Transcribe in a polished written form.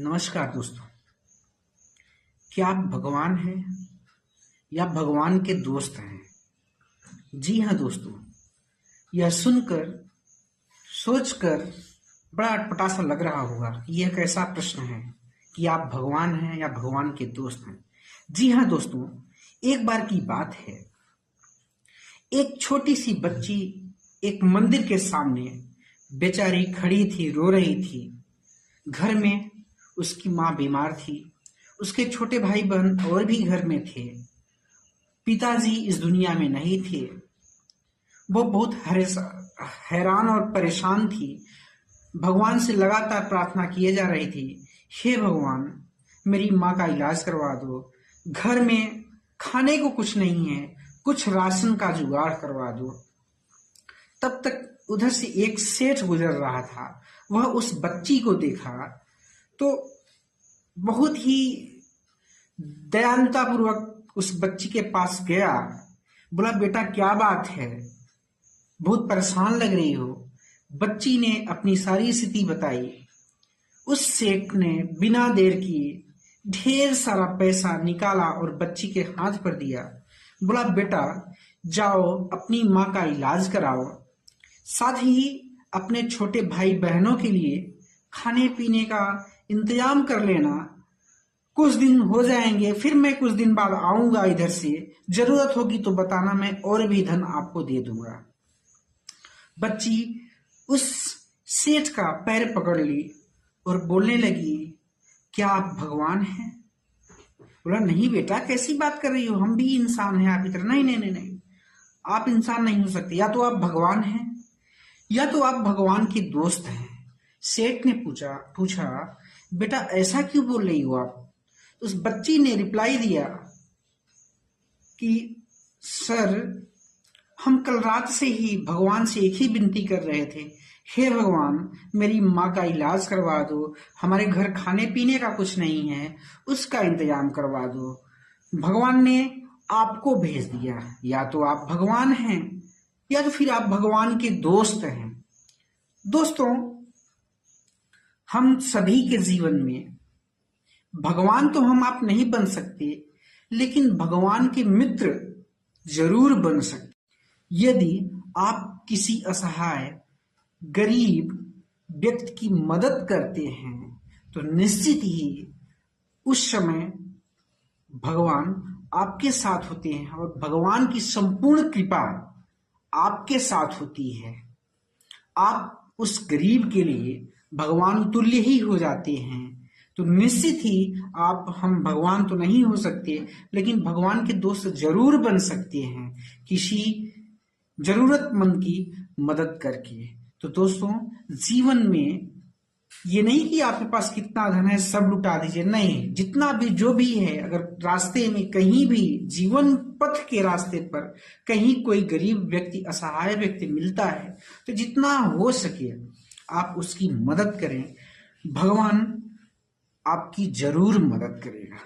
नमस्कार दोस्तों। क्या आप भगवान हैं या भगवान के दोस्त हैं? जी हाँ दोस्तों, यह सुनकर सोचकर बड़ा अटपटा सा लग रहा होगा कि यह कैसा प्रश्न है कि आप भगवान हैं या भगवान के दोस्त हैं। जी हाँ दोस्तों, एक बार की बात है, एक छोटी सी बच्ची एक मंदिर के सामने बेचारी खड़ी थी, रो रही थी। घर में उसकी माँ बीमार थी, उसके छोटे भाई बहन और भी घर में थे, पिताजी इस दुनिया में नहीं थे। वो बहुत हैरान और परेशान थी। भगवान से लगातार प्रार्थना किए जा रही थी, हे भगवान मेरी माँ का इलाज करवा दो, घर में खाने को कुछ नहीं है, कुछ राशन का जुगाड़ करवा दो। तब तक उधर से एक सेठ गुजर रहा था। वह उस बच्ची को देखा तो बहुत ही दयालुता पूर्वक उस बच्ची के पास गया। बोला, बेटा क्या बात है, बहुत परेशान लग रही हो। बच्ची ने अपनी सारी स्थिति बताई। उस सेठ ने बिना देर किए ढेर सारा पैसा निकाला और बच्ची के हाथ पर दिया। बोला, बेटा जाओ अपनी माँ का इलाज कराओ, साथ ही अपने छोटे भाई बहनों के लिए खाने पीने का इंतजाम कर लेना। कुछ दिन हो जाएंगे, फिर मैं कुछ दिन बाद आऊंगा इधर से, जरूरत होगी तो बताना, मैं और भी धन आपको दे दूंगा। बच्ची उस सेठ का पैर पकड़ ली और बोलने लगी, क्या आप भगवान हैं? बोला, नहीं बेटा कैसी बात कर रही हो, हम भी इंसान हैं आप इतना। नहीं नहीं नहीं नहीं, आप इंसान नहीं हो सकते, या तो आप भगवान हैं या तो आप भगवान के दोस्त हैं। सेठ ने पूछा बेटा ऐसा क्यों बोल रही हो आप? उस बच्ची ने रिप्लाई दिया कि सर हम कल रात से ही भगवान से एक ही विनती कर रहे थे, हे भगवान मेरी माँ का इलाज करवा दो, हमारे घर खाने पीने का कुछ नहीं है, उसका इंतजाम करवा दो। भगवान ने आपको भेज दिया, या तो आप भगवान हैं या तो फिर आप भगवान के दोस्त हैं। दोस्तों, हम सभी के जीवन में भगवान तो हम आप नहीं बन सकते, लेकिन भगवान के मित्र जरूर बन सकते। यदि आप किसी असहाय गरीब व्यक्ति की मदद करते हैं तो निश्चित ही उस समय भगवान आपके साथ होते हैं और भगवान की संपूर्ण कृपा आपके साथ होती है। आप उस गरीब के लिए भगवान तुल्य ही हो जाते हैं। तो निश्चित ही हम भगवान तो नहीं हो सकते, लेकिन भगवान के दोस्त जरूर बन सकते हैं, किसी जरूरतमंद की मदद करके। तो दोस्तों, जीवन में ये नहीं कि आपके पास कितना धन है सब लुटा दीजिए, नहीं, जितना भी जो भी है, अगर रास्ते में कहीं भी जीवन पथ के रास्ते पर कहीं कोई गरीब व्यक्ति, असहाय व्यक्ति मिलता है तो जितना हो सके आप उसकी मदद करें। भगवान आपकी जरूर मदद करेगा।